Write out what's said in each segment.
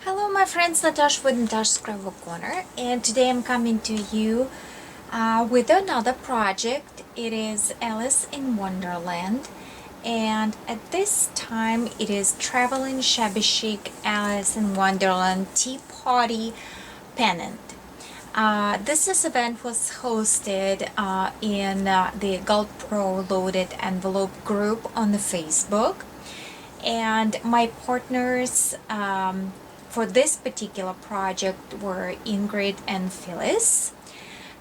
Hello my friends, Natasha with Natasha'ScrapbooKorner, and today I'm coming to you with another project. It is Alice in Wonderland, and at this time it is Traveling Shabby Chic Alice in Wonderland Tea Party Pennant. This event was hosted in the Gold Pro Loaded Envelope group on the Facebook, and my partners for this particular project were Ingrid and Phyllis.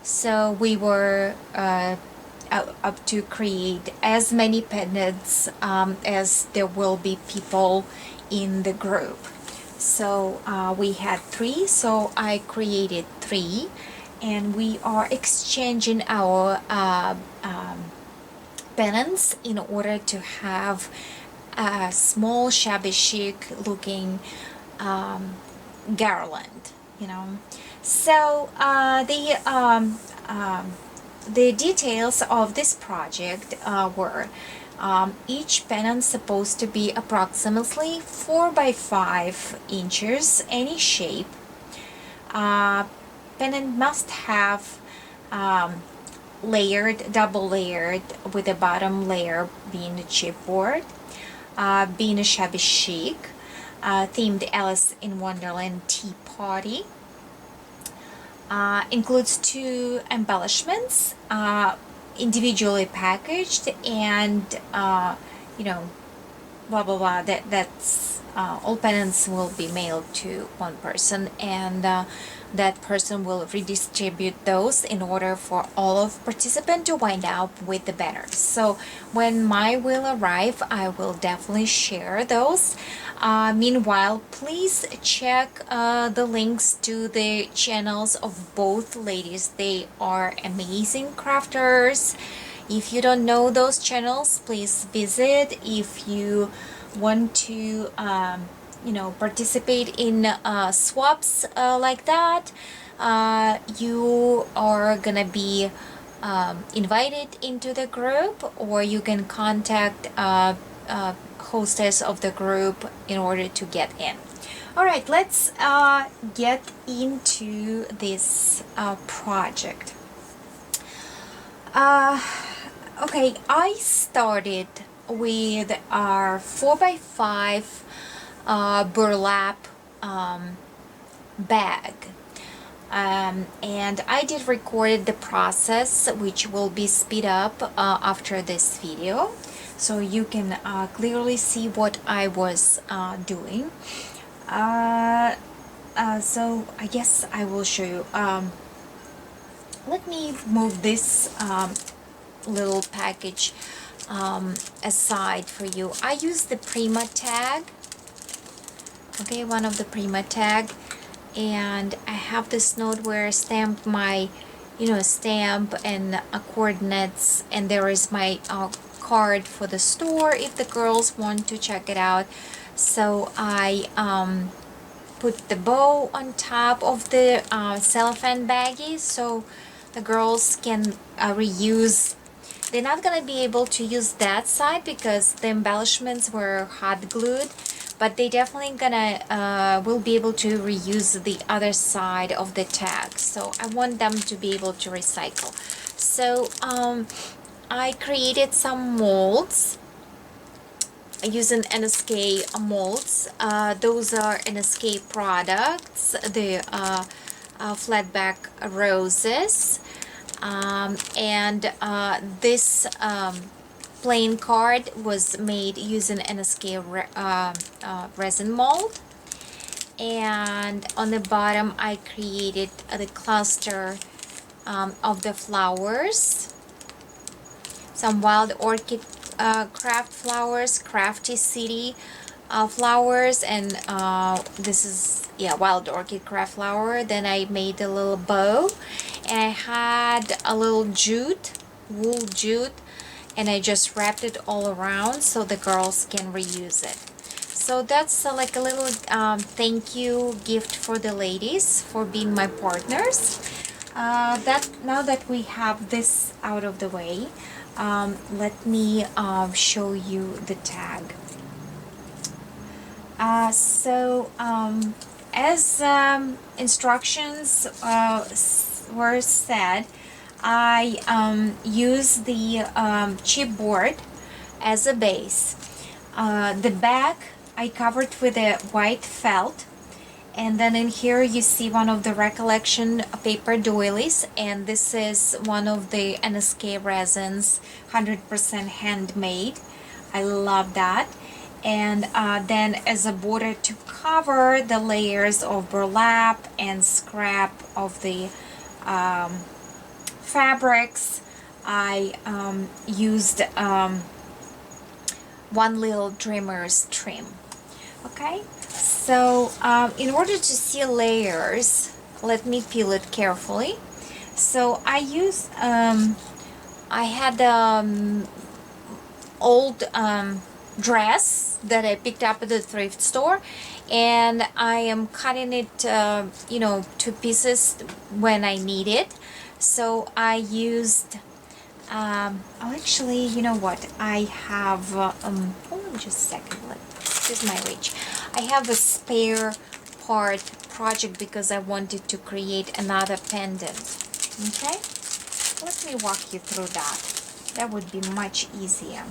So we were up to create as many pendants as there will be people in the group. So we had three, so I created three, and we are exchanging our pendants in order to have a small shabby chic looking garland, So the details of this project were each pennant supposed to be approximately 4 by 5 inches, any shape. Pennant must have double layered, with the bottom layer being the chipboard, being a shabby chic, themed Alice in Wonderland Tea Party. Includes 2 embellishments, individually packaged, and blah blah blah. That's all pendants will be mailed to one person, and that person will redistribute those in order for all of participants to wind up with the banners. So when my will arrive, I will definitely share those. Meanwhile, please check the links to the channels of both ladies. They are amazing crafters. If you don't know those channels, please visit. If you want to participate in swaps like that, you are gonna be invited into the group, or you can contact hostess of the group in order to get in. All right, let's get into this project. Okay, I started with our 4 by 5 burlap bag, and I did record the process, which will be speed up after this video, so you can clearly see what I was doing. So I guess I will show you. Let me move this little package aside for you. I use the Prima tag, okay, one of the Prima tag, and I have this note where I stamp my stamp and coordinates, and there is my card for the store if the girls want to check it out. So I put the bow on top of the cellophane baggie so the girls can reuse. They're not gonna be able to use that side because the embellishments were hot glued, but they definitely gonna will be able to reuse the other side of the tag. So I want them to be able to recycle. So I created some molds using NSK molds. Those are NSK products, the flatback roses, and this plain card was made using NSK resin mold, and on the bottom I created the cluster of the flowers, some wild orchid craft flowers, crafty city flowers, and this is wild orchid craft flower. Then I made a little bow, and I had a little wool jute, and I just wrapped it all around so the girls can reuse it. So that's like a little thank you gift for the ladies for being my partners. Now that we have this out of the way, let me show you the tag. as instructions were said, I use the chipboard as a base. The back I covered with a white felt, and then in here you see one of the recollection paper doilies, and this is one of the NSK resins, 100% handmade. I love that. And then as a border to cover the layers of burlap and scrap of the fabrics, I used one little dreamer's trim. Okay, so in order to see layers, let me peel it carefully. So I use I had old dress that I picked up at the thrift store, and I am cutting it you know, to pieces when I need it. So I used oh, actually, you know what, I have hold on just a second, this is my reach. I have a spare part project because I wanted to create another pendant. Okay, let me walk you through that. That would be much easier.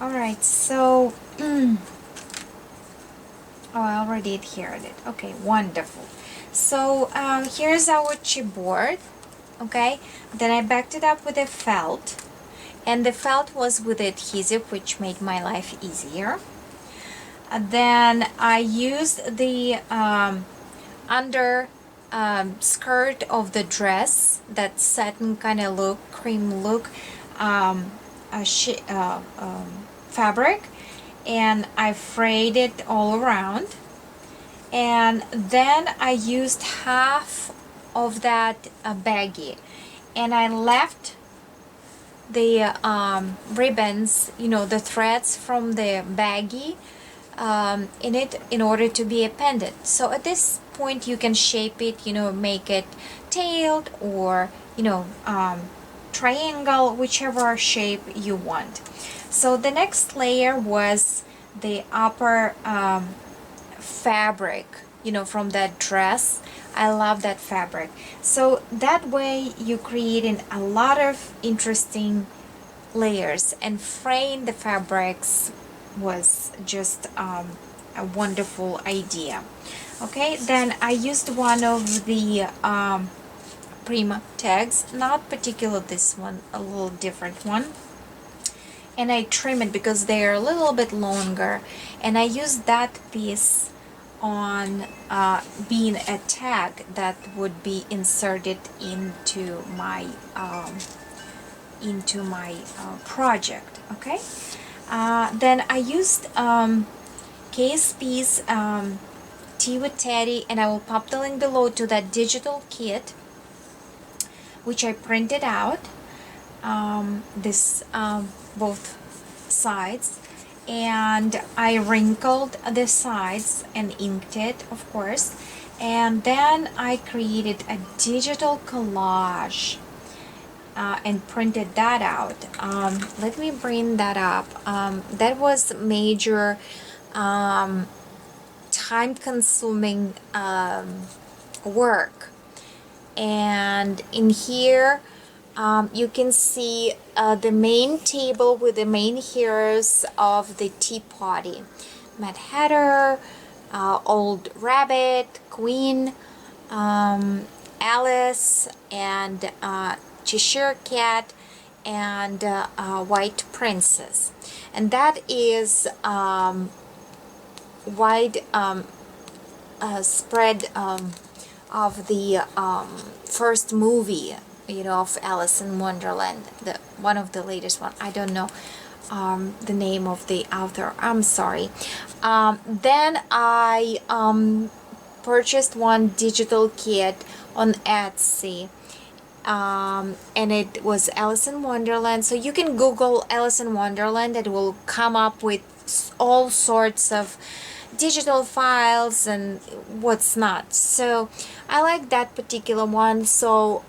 Alright, so oh, I already adhered it. Okay, wonderful. So here's our chipboard. Okay, then I backed it up with a felt, and the felt was with adhesive, which made my life easier. Then I used the under skirt of the dress, that satin kind of look, cream look, fabric, and I frayed it all around. And then I used half of that baggie, and I left the ribbons, you know, the threads from the baggie in it in order to be a pendant. So at this point you can shape it, you know, make it tailed or, you know, triangle, whichever shape you want. So the next layer was the upper fabric, you know, from that dress. I love that fabric. So that way you creating a lot of interesting layers, and fraying the fabrics was just a wonderful idea. Okay, then I used one of the Prima tags, not particular this one, a little different one, and I trim it because they're a little bit longer, and I used that piece on being a tag that would be inserted into my project. Okay, then I used KSP's Tea with Teddy, and I will pop the link below to that digital kit which I printed out, this both sides, and I wrinkled the sides and inked it, of course, and then I created a digital collage and printed that out. Let me bring that up. That was major time-consuming work, and in here you can see the main table with the main heroes of the tea party: Mad Hatter, Old Rabbit, Queen, Alice, and Cheshire Cat, and White Princess. And that is wide spread of the first movie, you know, of Alice in Wonderland, the one of the latest one. I don't know the name of the author, I'm sorry. Then I purchased one digital kit on Etsy, and it was Alice in Wonderland. So you can Google Alice in Wonderland, it will come up with all sorts of digital files and what's not. So I like that particular one. So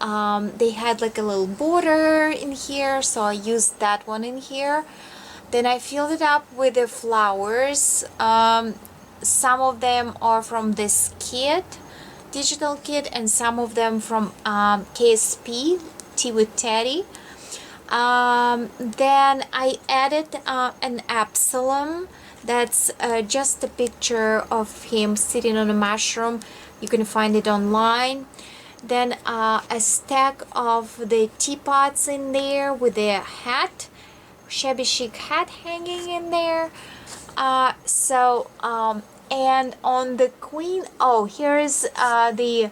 they had like a little border in here, so I used that one in here. Then I filled it up with the flowers, some of them are from this kit, digital kit, and some of them from KSP, Tea with Teddy. Then I added an Absalom. That's just a picture of him sitting on a mushroom. You can find it online. Then a stack of the teapots in there with a hat, shabby chic hat hanging in there. And on the queen, oh, here's the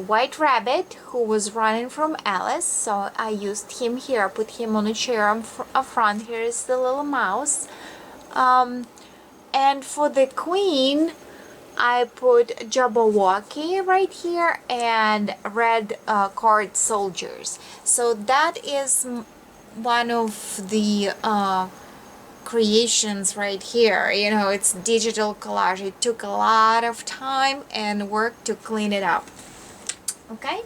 white rabbit who was running from Alice, so I used him here. I put him on a chair up front. Here is the little mouse. And for the queen, I put Jabberwocky right here and red card soldiers. So that is one of the creations right here. You know, it's digital collage. It took a lot of time and work to clean it up. Okay,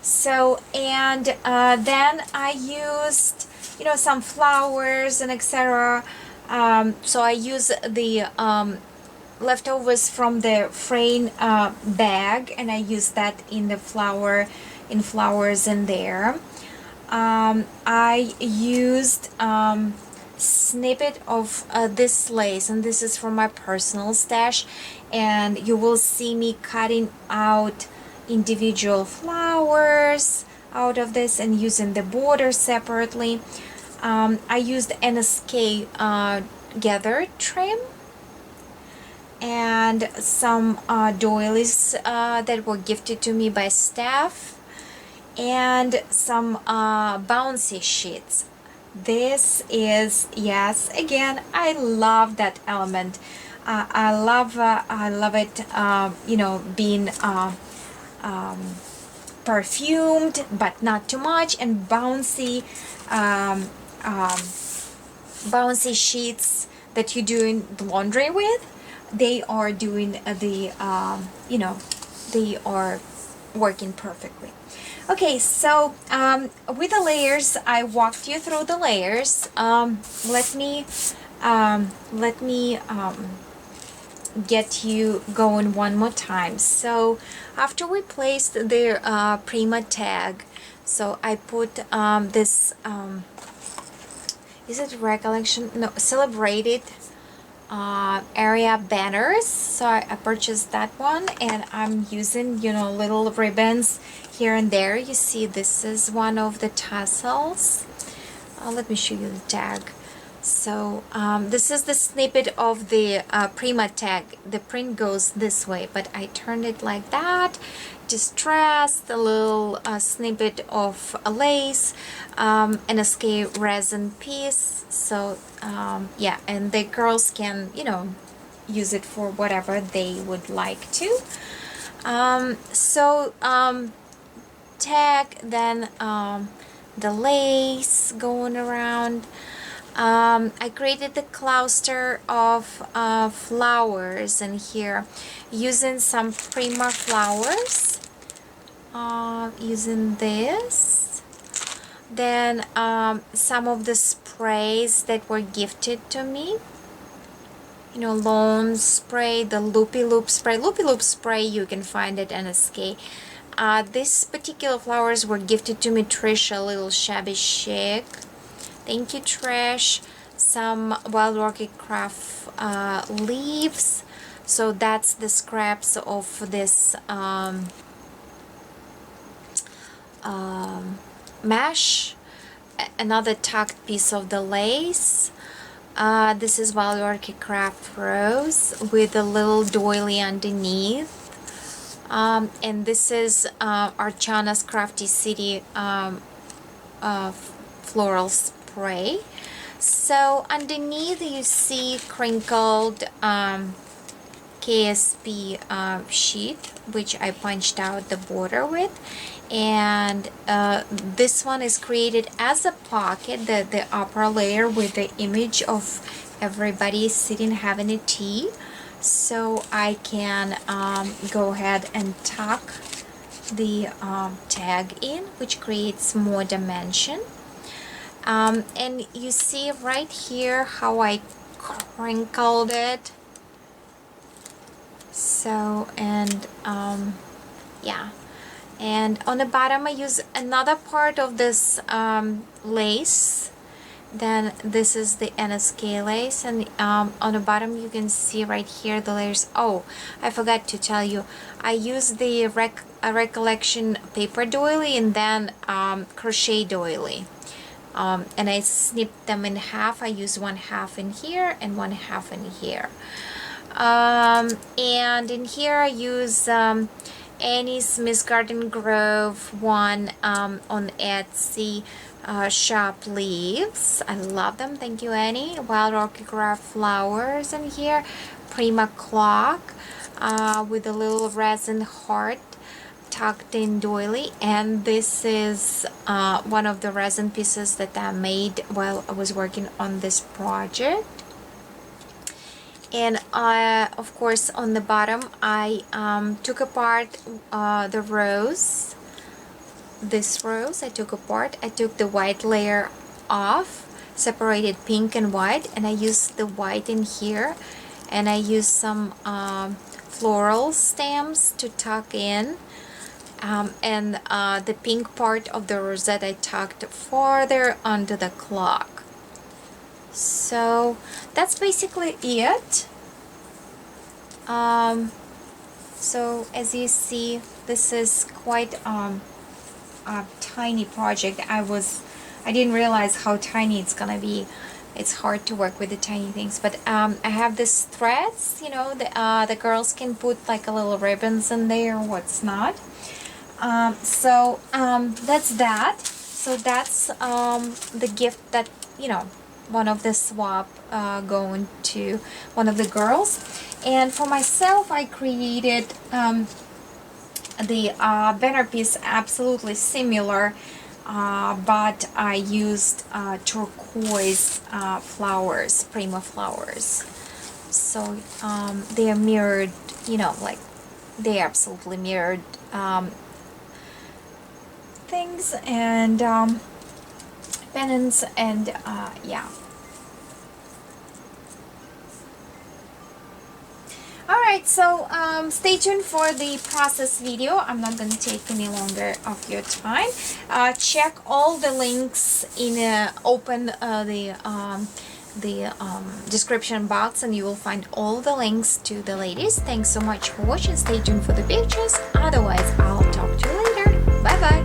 so and then I used, you know, some flowers and etc. So I use the leftovers from the frame bag, and I use that in the flowers in there. I used snippet of this lace, and this is from my personal stash, and you will see me cutting out individual flowers out of this and using the border separately. I used NSK gathered trim and some doilies that were gifted to me by staff, and some bouncy sheets. This is, yes, again, I love that element. I love it, you know, being perfumed but not too much, and bouncy bouncy sheets that you're doing the laundry with. They are doing the you know, they are working perfectly. Okay, so with the layers, I walked you through the layers. Let me get you going one more time. So after we placed the Prima tag, so I put this is it recollection? No, celebrated area banners. So I purchased that one, and I'm using, you know, little ribbons here and there. You see, this is one of the tassels. Let me show you the tag. So this is the snippet of the Prima tag. The print goes this way, but I turned it like that. Distressed, a little snippet of a lace, NSK resin piece. So yeah, and the girls can, you know, use it for whatever they would like to. Tag, then the lace going around. I created the cluster of flowers in here using some Prima flowers, using this. Then some of the sprays that were gifted to me, you know, lawn spray, the loopy loop spray. Loopy loop spray, you can find it in NSK. These particular flowers were gifted to me, Trisha, little shabby chic. Thank you, Trish. Some Wild Orchid Craft leaves. So that's the scraps of this mesh. Another tucked piece of the lace. This is Wild Orchid Craft Rose with a little doily underneath. And this is Archana's Crafty City floral spray. So underneath you see crinkled KSP sheet, which I punched out the border with, and this one is created as a pocket, the upper layer with the image of everybody sitting having a tea, so I can go ahead and tuck the tag in, which creates more dimension. And you see right here how I crinkled it. So, and yeah, and on the bottom I use another part of this lace. Then this is the NSK lace, and on the bottom you can see right here the layers. Oh, I forgot to tell you, I use the recollection paper doily and then crochet doily, and I snip them in half. I use one half in here and one half in here, and in here I use Annie's Miss Garden Grove one on Etsy. Shop leaves. I love them. Thank you, Annie. Wild Orchid flowers in here. Prima clock with a little resin heart tucked in doily. And this is one of the resin pieces that I made while I was working on this project. And of course, on the bottom, I took apart the rose. This rose I took apart. I took the white layer off, separated pink and white, and I used the white in here, and I used some floral stems to tuck in, and the pink part of the rosette I tucked farther under the clock. So that's basically it. So as you see, this is quite a tiny project. I didn't realize how tiny it's gonna be. It's hard to work with the tiny things, but I have this threads, you know, the girls can put like a little ribbons in there or what's not. So that's that. So that's the gift that, you know, one of the swap going to one of the girls. And for myself, I created the banner piece absolutely similar, but I used turquoise flowers, Prima flowers. So they are mirrored, you know, like they absolutely mirrored things and pennants, and yeah. Alright, so stay tuned for the process video. I'm not going to take any longer of your time. Check all the links in open the description box, and you will find all the links to the ladies. Thanks so much for watching. Stay tuned for the pictures. Otherwise, I'll talk to you later. Bye bye.